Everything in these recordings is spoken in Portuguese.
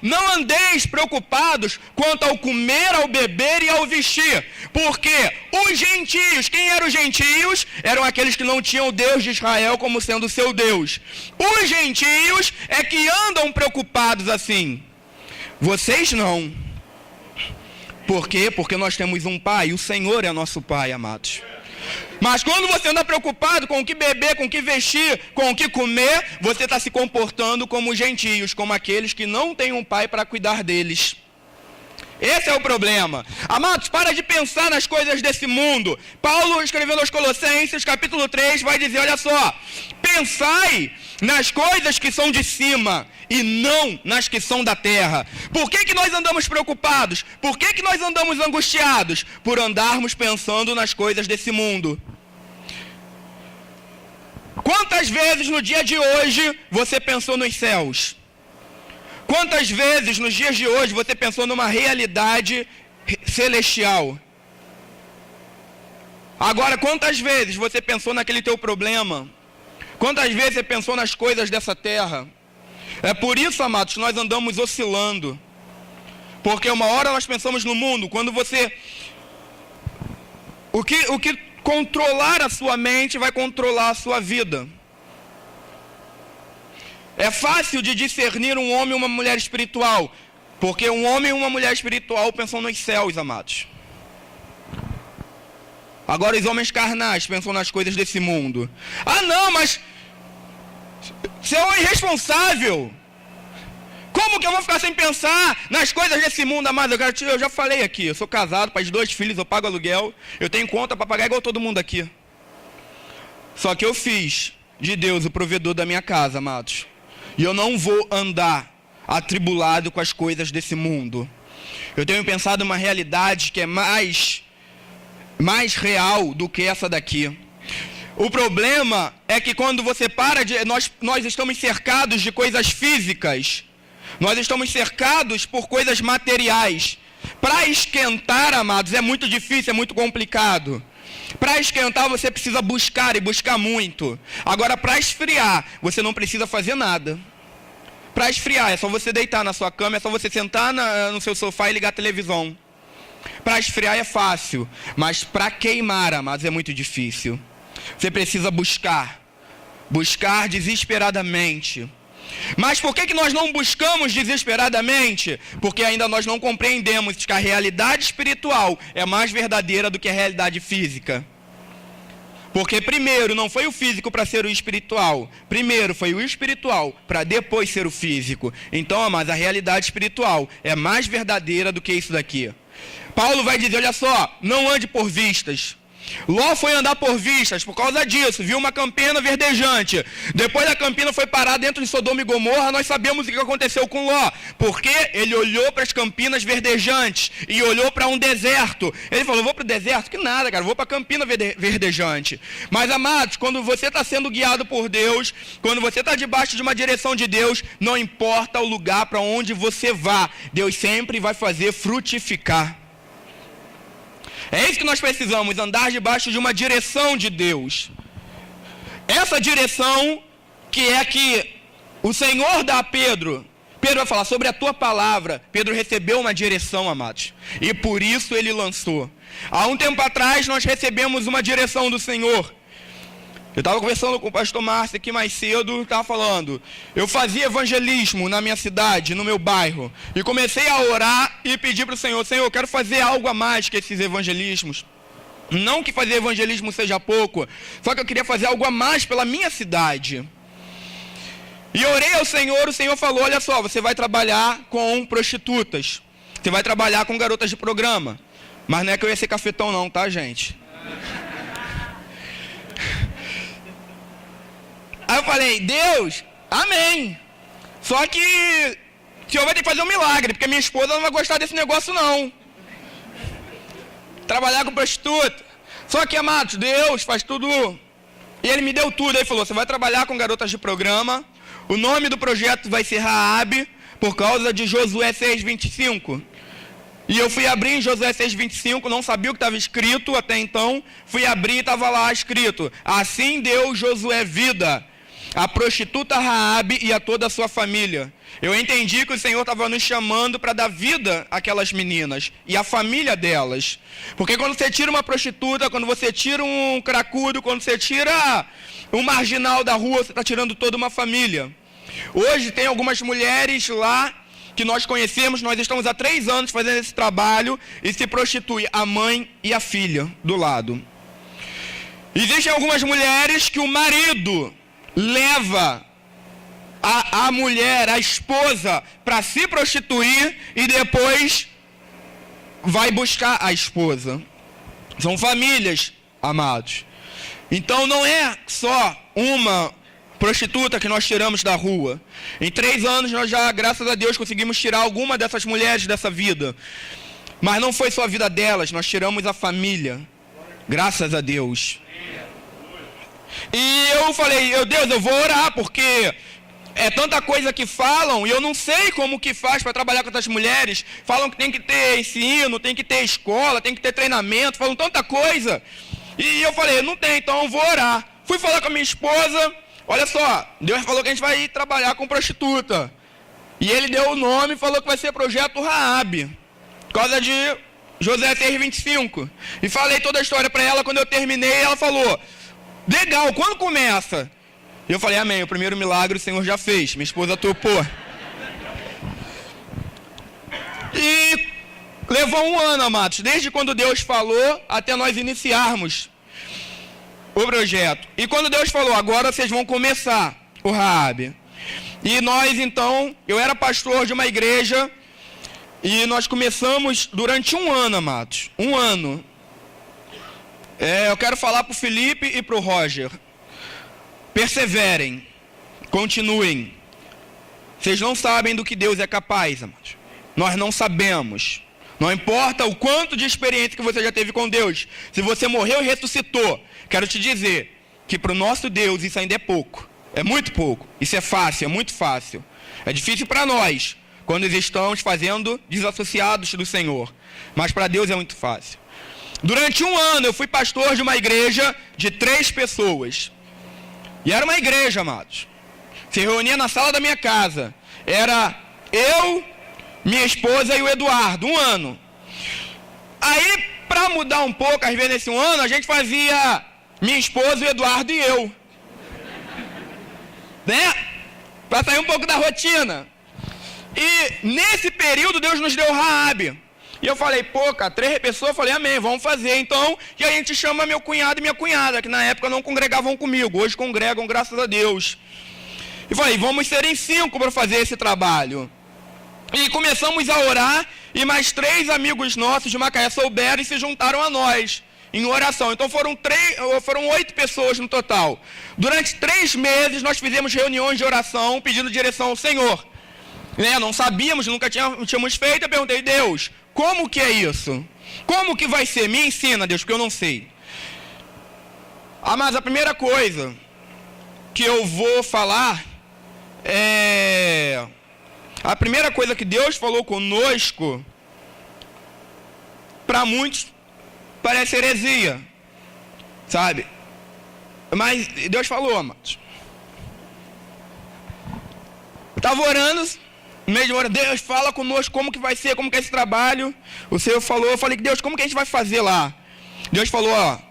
não andeis preocupados quanto ao comer, ao beber e ao vestir, porque os gentios, quem eram os gentios? Eram aqueles que não tinham o Deus de Israel como sendo seu Deus. Os gentios é que andam preocupados assim. Vocês não. Por quê? Porque nós temos um Pai, o Senhor é nosso Pai, amados. Mas quando você anda preocupado com o que beber, com o que vestir, com o que comer, você está se comportando como gentios, como aqueles que não têm um pai para cuidar deles. Esse é o problema. Amados, para de pensar nas coisas desse mundo. Paulo, escrevendo aos Colossenses, capítulo 3, vai dizer, olha só, pensai nas coisas que são de cima e não nas que são da terra. Por que nós andamos preocupados? Por que nós andamos angustiados? Por andarmos pensando nas coisas desse mundo. Quantas vezes no dia de hoje você pensou nos céus? Quantas vezes nos dias de hoje você pensou numa realidade celestial? Agora, quantas vezes você pensou naquele teu problema? Quantas vezes você pensou nas coisas dessa terra? É por isso, amados, que nós andamos oscilando. Porque uma hora nós pensamos no mundo, quando você... O que controlar a sua mente vai controlar a sua vida. É fácil de discernir um homem e uma mulher espiritual, porque um homem e uma mulher espiritual pensam nos céus, amados. Agora os homens carnais pensam nas coisas desse mundo. Ah não, mas você é um irresponsável. Como que eu vou ficar sem pensar nas coisas desse mundo, amado? Eu já falei aqui, eu sou casado, pai de 2 filhos, eu pago aluguel, eu tenho conta para pagar igual todo mundo aqui. Só que eu fiz de Deus o provedor da minha casa, amados. E eu não vou andar atribulado com as coisas desse mundo. Eu tenho pensado uma realidade que é mais real do que essa daqui. O problema é que quando você para de... Nós estamos cercados de coisas físicas. Nós estamos cercados por coisas materiais. Para esquentar, amados, é muito difícil, é muito complicado. Para esquentar você precisa buscar e buscar muito. Agora para esfriar, você não precisa fazer nada. Para esfriar, é só você deitar na sua cama, é só você sentar no seu sofá e ligar a televisão. Para esfriar é fácil, mas para queimar, amados, é muito difícil. Você precisa buscar desesperadamente. Mas por que nós não buscamos desesperadamente? Porque ainda nós não compreendemos que a realidade espiritual é mais verdadeira do que a realidade física. Porque primeiro não foi o físico para ser o espiritual. Primeiro foi o espiritual para depois ser o físico. Então, amados, a realidade espiritual é mais verdadeira do que isso daqui. Paulo vai dizer, olha só, não ande por vistas. Ló foi andar por vistas por causa disso, viu uma campina verdejante. Depois da campina foi parar dentro de Sodoma e Gomorra. Nós sabemos o que aconteceu com Ló, porque ele olhou para as campinas verdejantes e olhou para um deserto. Ele falou, vou para o deserto? Que nada, cara, vou para a campina verdejante. Mas, amados, quando você está sendo guiado por Deus, quando você está debaixo de uma direção de Deus, não importa o lugar para onde você vá, Deus sempre vai fazer frutificar. É isso que nós precisamos, andar debaixo de uma direção de Deus. Essa direção que é que o Senhor dá a Pedro. Pedro vai falar sobre a tua palavra. Pedro recebeu uma direção, amados. E por isso ele lançou. Há um tempo atrás nós recebemos uma direção do Senhor. Eu estava conversando com o pastor Márcio aqui mais cedo, estava falando, eu fazia evangelismo na minha cidade, no meu bairro, e comecei a orar e pedir para o Senhor, Senhor, eu quero fazer algo a mais que esses evangelismos. Não que fazer evangelismo seja pouco, só que eu queria fazer algo a mais pela minha cidade. E orei ao Senhor, o Senhor falou, olha só, você vai trabalhar com prostitutas, você vai trabalhar com garotas de programa, mas não é que eu ia ser cafetão não, tá, gente? Aí eu falei, Deus, amém. Só que o Senhor vai ter que fazer um milagre, porque minha esposa não vai gostar desse negócio não. Trabalhar com prostituta. Só que, amados, Deus faz tudo. E Ele me deu tudo. Ele falou, você vai trabalhar com garotas de programa. O nome do projeto vai ser Raabe, por causa de Josué 6:25. E eu fui abrir em Josué 6:25, não sabia o que estava escrito até então. Fui abrir e estava lá escrito, assim deu Josué vida. a prostituta Raabe e a toda a sua família. Eu entendi que o Senhor estava nos chamando para dar vida àquelas meninas e à família delas. Porque quando você tira uma prostituta, quando você tira um cracudo, quando você tira um marginal da rua, você está tirando toda uma família. Hoje tem algumas mulheres lá que nós conhecemos, nós estamos há 3 anos fazendo esse trabalho e se prostitui a mãe e a filha do lado. Existem algumas mulheres que o marido leva a mulher, a esposa, para se prostituir e depois vai buscar a esposa. São famílias, amados. Então não é só uma prostituta que nós tiramos da rua. Em 3 anos nós já, graças a Deus, conseguimos tirar alguma dessas mulheres dessa vida. Mas não foi só a vida delas, nós tiramos a família. Graças a Deus. E eu falei, Deus, eu vou orar, porque é tanta coisa que falam, e eu não sei como que faz para trabalhar com essas mulheres. Falam que tem que ter ensino, tem que ter escola, tem que ter treinamento, falam tanta coisa. E eu falei, não tem, então eu vou orar. Fui falar com a minha esposa, olha só, Deus falou que a gente vai ir trabalhar com prostituta. E ele deu o nome e falou que vai ser Projeto Raabe, por causa de José 6:25. E falei toda a história para ela. Quando eu terminei, ela falou, legal, quando começa? Eu falei, amém, o primeiro milagre o Senhor já fez. Minha esposa topou. E levou 1 ano, amados, desde quando Deus falou até nós iniciarmos o projeto. E quando Deus falou, agora vocês vão começar o Raabe. E nós, então, eu era pastor de uma igreja e nós começamos durante 1 ano, amados. 1 ano. Eu quero falar para o Felipe e para o Roger. Perseverem, continuem. Vocês não sabem do que Deus é capaz, amados. Nós não sabemos. Não importa o quanto de experiência que você já teve com Deus. Se você morreu e ressuscitou, quero te dizer que para o nosso Deus isso ainda é pouco. É muito pouco. Isso é fácil, é muito fácil. É difícil para nós, quando estamos fazendo desassociados do Senhor. Mas para Deus é muito fácil. Durante 1 ano eu fui pastor de uma igreja de 3 pessoas. E era uma igreja, amados. Se reunia na sala da minha casa. Era eu, minha esposa e o Eduardo. 1 ano. Aí, para mudar um pouco, às vezes nesse 1 ano, a gente fazia minha esposa, o Eduardo e eu. Né? Para sair um pouco da rotina. E nesse período Deus nos deu Raabe. E eu falei, pô, cara, 3 pessoas, eu falei, amém, vamos fazer. Então, e a gente chama meu cunhado e minha cunhada, que na época não congregavam comigo, hoje congregam, graças a Deus. E falei, vamos ser em 5 para fazer esse trabalho. E começamos a orar, e mais 3 amigos nossos de Macaé souberam e se juntaram a nós em oração. Então foram 8 pessoas no total. Durante 3 meses nós fizemos reuniões de oração, pedindo direção ao Senhor. Não sabíamos, nunca tínhamos feito. Eu perguntei, Deus, como que é isso? Como que vai ser? Me ensina, Deus, porque eu não sei. Mas a primeira coisa que eu vou falar é... A primeira coisa que Deus falou conosco, para muitos, parece heresia, sabe? Mas Deus falou, amados. Eu estava orando, mesmo orando, Deus fala conosco como que vai ser, como que é esse trabalho. O Senhor falou, eu falei, Deus, como que a gente vai fazer lá? Deus falou,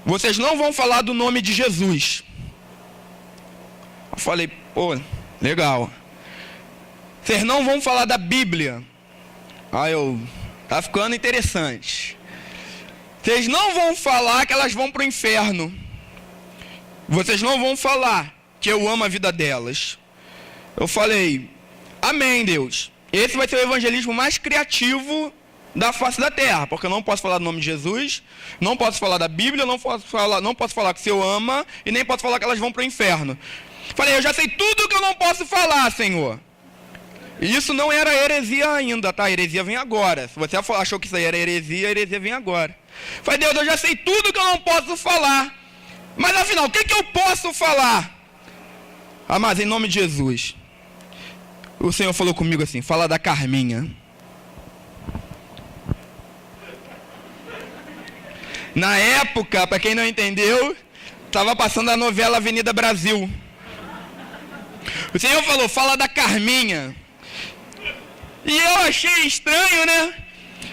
vocês não vão falar do nome de Jesus. Eu falei, pô, legal. Vocês não vão falar da Bíblia. Tá ficando interessante. Vocês não vão falar que elas vão para o inferno. Vocês não vão falar que eu amo a vida delas. Eu falei, amém, Deus. Esse vai ser o evangelismo mais criativo da face da terra, porque eu não posso falar do nome de Jesus, não posso falar da Bíblia, não posso falar que o Senhor ama, e nem posso falar que elas vão para o inferno. Falei, eu já sei tudo que eu não posso falar, Senhor. E isso não era heresia ainda, tá? A heresia vem agora. Se você achou que isso aí era heresia, a heresia vem agora. Falei, Deus, eu já sei tudo que eu não posso falar. Mas afinal, o que eu posso falar? Mas em nome de Jesus. O Senhor falou comigo assim, fala da Carminha. Na época, para quem não entendeu, estava passando a novela Avenida Brasil. O Senhor falou, fala da Carminha. E eu achei estranho, né?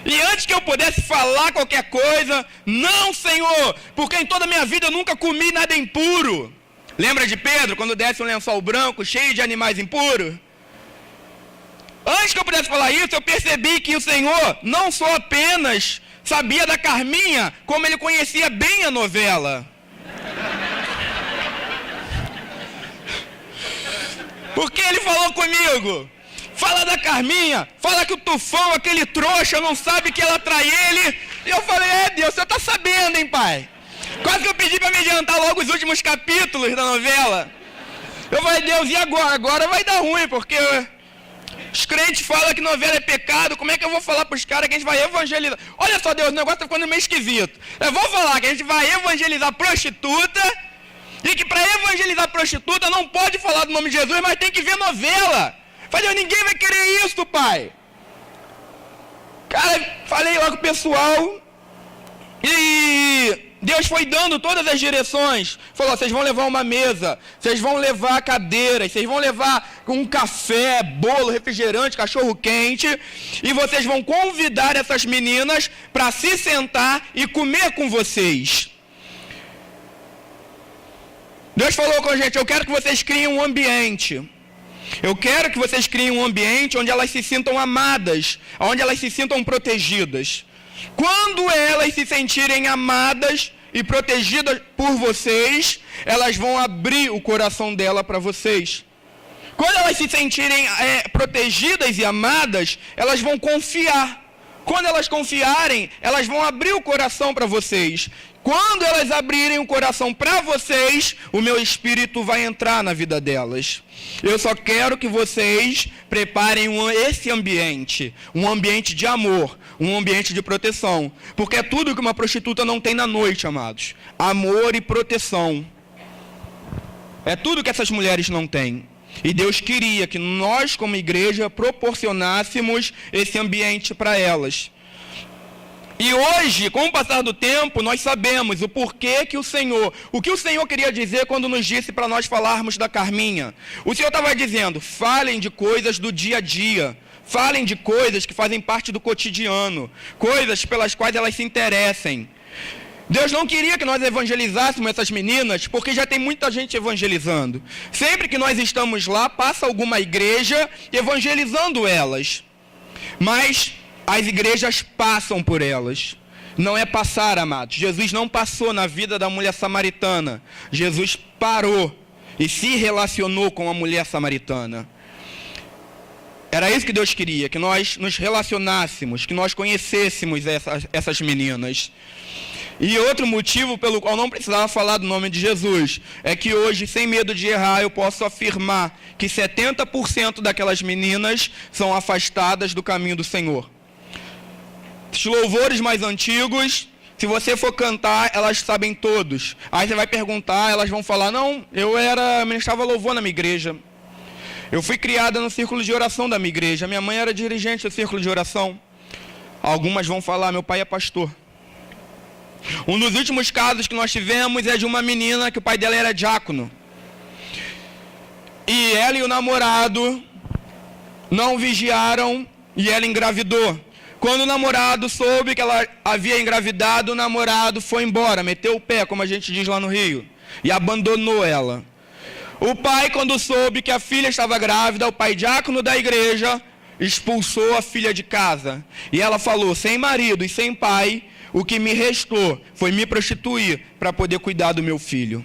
E antes que eu pudesse falar qualquer coisa, não, Senhor, porque em toda a minha vida eu nunca comi nada impuro. Lembra de Pedro, quando desce um lençol branco cheio de animais impuros? Antes que eu pudesse falar isso, eu percebi que o Senhor não só apenas sabia da Carminha, como ele conhecia bem a novela. Porque ele falou comigo, fala da Carminha, fala que o Tufão, aquele trouxa, não sabe que ela trai ele. E eu falei, Deus, você tá sabendo, hein, pai? Quase que eu pedi para me adiantar logo os últimos capítulos da novela. Eu falei, Deus, e agora? Agora vai dar ruim, porque os crentes falam que novela é pecado, como é que eu vou falar para os caras que a gente vai evangelizar? Olha só, Deus, o negócio tá ficando meio esquisito. Eu vou falar que a gente vai evangelizar prostituta, e que para evangelizar prostituta não pode falar do nome de Jesus, mas tem que ver novela. Falei, ninguém vai querer isso, pai. Cara, falei lá com o pessoal, e Deus foi dando todas as direções. Falou, vocês vão levar uma mesa, vocês vão levar cadeiras, vocês vão levar um café, bolo, refrigerante, cachorro quente, e vocês vão convidar essas meninas para se sentar e comer com vocês. Deus falou com a gente, eu quero que vocês criem um ambiente. Eu quero que vocês criem um ambiente onde elas se sintam amadas, onde elas se sintam protegidas. Quando elas se sentirem amadas e protegidas por vocês, elas vão abrir o coração dela para vocês. Quando elas se sentirem protegidas e amadas, elas vão confiar. Quando elas confiarem, elas vão abrir o coração para vocês. Quando elas abrirem o coração para vocês, o meu espírito vai entrar na vida delas. Eu só quero que vocês preparem esse ambiente, um ambiente de amor, um ambiente de proteção. Porque é tudo que uma prostituta não tem na noite, amados. Amor e proteção. É tudo que essas mulheres não têm. E Deus queria que nós, como igreja, proporcionássemos esse ambiente para elas. E hoje, com o passar do tempo, nós sabemos o porquê que o que o Senhor queria dizer quando nos disse para nós falarmos da Carminha. O Senhor estava dizendo, falem de coisas do dia a dia, falem de coisas que fazem parte do cotidiano, coisas pelas quais elas se interessem. Deus não queria que nós evangelizássemos essas meninas, porque já tem muita gente evangelizando. Sempre que nós estamos lá, passa alguma igreja evangelizando elas. Mas as igrejas passam por elas. Não é passar, amados. Jesus não passou na vida da mulher samaritana. Jesus parou e se relacionou com a mulher samaritana. Era isso que Deus queria, que nós nos relacionássemos, que nós conhecêssemos essas meninas. E outro motivo pelo qual não precisava falar do nome de Jesus, é que hoje, sem medo de errar, eu posso afirmar que 70% daquelas meninas são afastadas do caminho do Senhor. Os louvores mais antigos, se você for cantar, elas sabem todos. Aí você vai perguntar, elas vão falar, não, eu ministrava louvor na minha igreja. Eu fui criada no círculo de oração da minha igreja. Minha mãe era dirigente do círculo de oração. Algumas vão falar, meu pai é pastor. Um dos últimos casos que nós tivemos é de uma menina que o pai dela era diácono. E ela e o namorado não vigiaram e ela engravidou. Quando o namorado soube que ela havia engravidado, o namorado foi embora, meteu o pé, como a gente diz lá no Rio, e abandonou ela. O pai, quando soube que a filha estava grávida, o pai diácono da igreja expulsou a filha de casa. E ela falou, sem marido e sem pai, o que me restou foi me prostituir para poder cuidar do meu filho.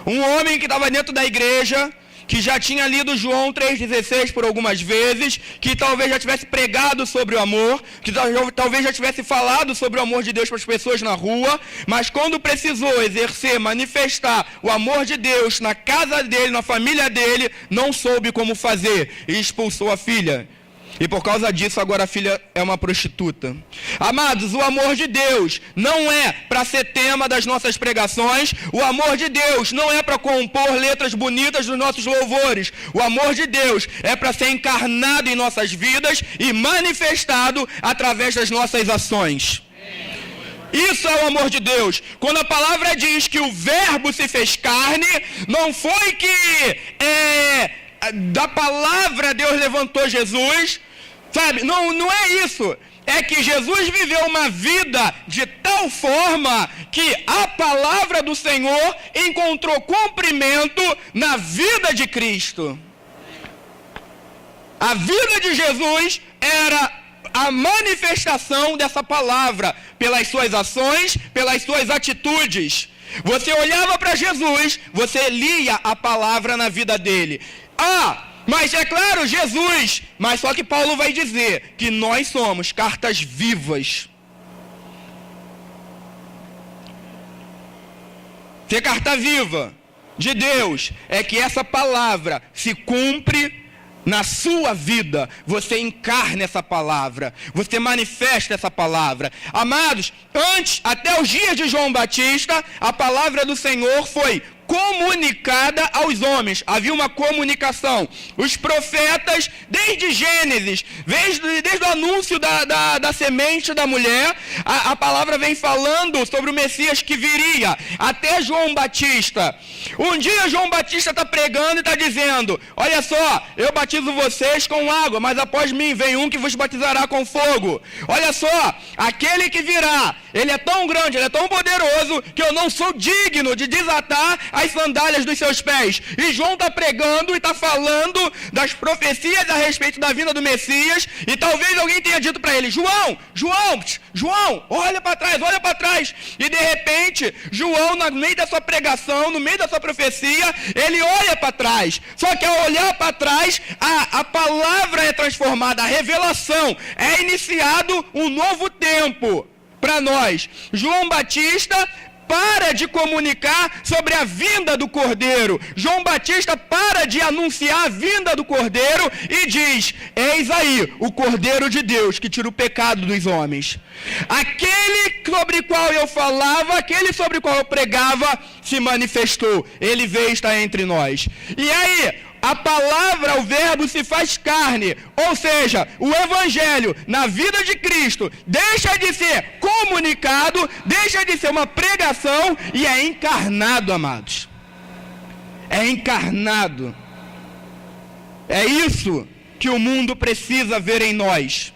Um homem que estava dentro da igreja, que já tinha lido João 3,16 por algumas vezes, que talvez já tivesse pregado sobre o amor, que talvez já tivesse falado sobre o amor de Deus para as pessoas na rua, mas quando precisou exercer, manifestar o amor de Deus na casa dele, na família dele, não soube como fazer e expulsou a filha. E por causa disso, agora a filha é uma prostituta. Amados, o amor de Deus não é para ser tema das nossas pregações. O amor de Deus não é para compor letras bonitas dos nossos louvores. O amor de Deus é para ser encarnado em nossas vidas e manifestado através das nossas ações. Isso é o amor de Deus. Quando a palavra diz que o verbo se fez carne, não foi que da palavra Deus levantou Jesus, sabe? Não é isso. É que Jesus viveu uma vida de tal forma que a palavra do Senhor encontrou cumprimento na vida de Cristo. A vida de Jesus era a manifestação dessa palavra, pelas suas ações, pelas suas atitudes. Você olhava para Jesus, você lia a palavra na vida dele. Mas é claro, Jesus, mas só que Paulo vai dizer que nós somos cartas vivas. Ser carta viva de Deus é que essa palavra se cumpre na sua vida, você encarna essa palavra, você manifesta essa palavra. Amados, antes, até os dias de João Batista, a palavra do Senhor foi comunicada aos homens. Havia uma comunicação. Os profetas, desde Gênesis, desde o anúncio da semente da mulher, a palavra vem falando sobre o Messias que viria, até João Batista. Um dia João Batista está pregando e está dizendo: olha só, eu batizo vocês com água, mas após mim vem um que vos batizará com fogo. Olha só, aquele que virá, ele é tão grande, ele é tão poderoso, que eu não sou digno de desatar as sandálias dos seus pés. E João está pregando e está falando das profecias a respeito da vinda do Messias, e talvez alguém tenha dito para ele: João, olha para trás, e de repente, João, no meio da sua pregação, no meio da sua profecia, ele olha para trás. Só que ao olhar para trás, a palavra é transformada, a revelação, é iniciado um novo tempo para nós. João Batista para de comunicar sobre a vinda do Cordeiro. João Batista para de anunciar a vinda do Cordeiro e diz: eis aí o Cordeiro de Deus que tira o pecado dos homens. Aquele sobre o qual eu falava, aquele sobre o qual eu pregava, se manifestou. Ele veio estar entre nós. E aí, a palavra, o verbo se faz carne, ou seja, o evangelho na vida de Cristo deixa de ser comunicado, deixa de ser uma pregação e é encarnado, amados. É encarnado. É isso que o mundo precisa ver em nós.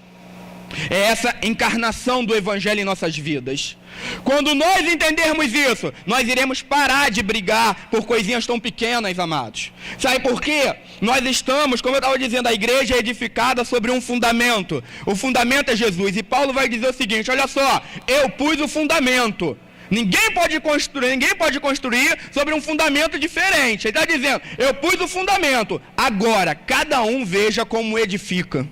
É essa encarnação do evangelho em nossas vidas. Quando nós entendermos isso, nós iremos parar de brigar por coisinhas tão pequenas, amados. Sabe por quê? Nós estamos, como eu estava dizendo, a igreja é edificada sobre um fundamento. O fundamento é Jesus. E Paulo vai dizer o seguinte: olha só, eu pus o fundamento. Ninguém pode construir sobre um fundamento diferente. Ele está dizendo: eu pus o fundamento. Agora, cada um veja como edifica.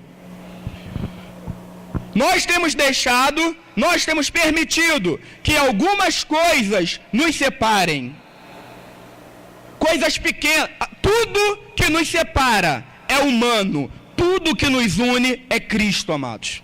Nós temos permitido que algumas coisas nos separem. Coisas pequenas. Tudo que nos separa é humano. Tudo que nos une é Cristo, amados.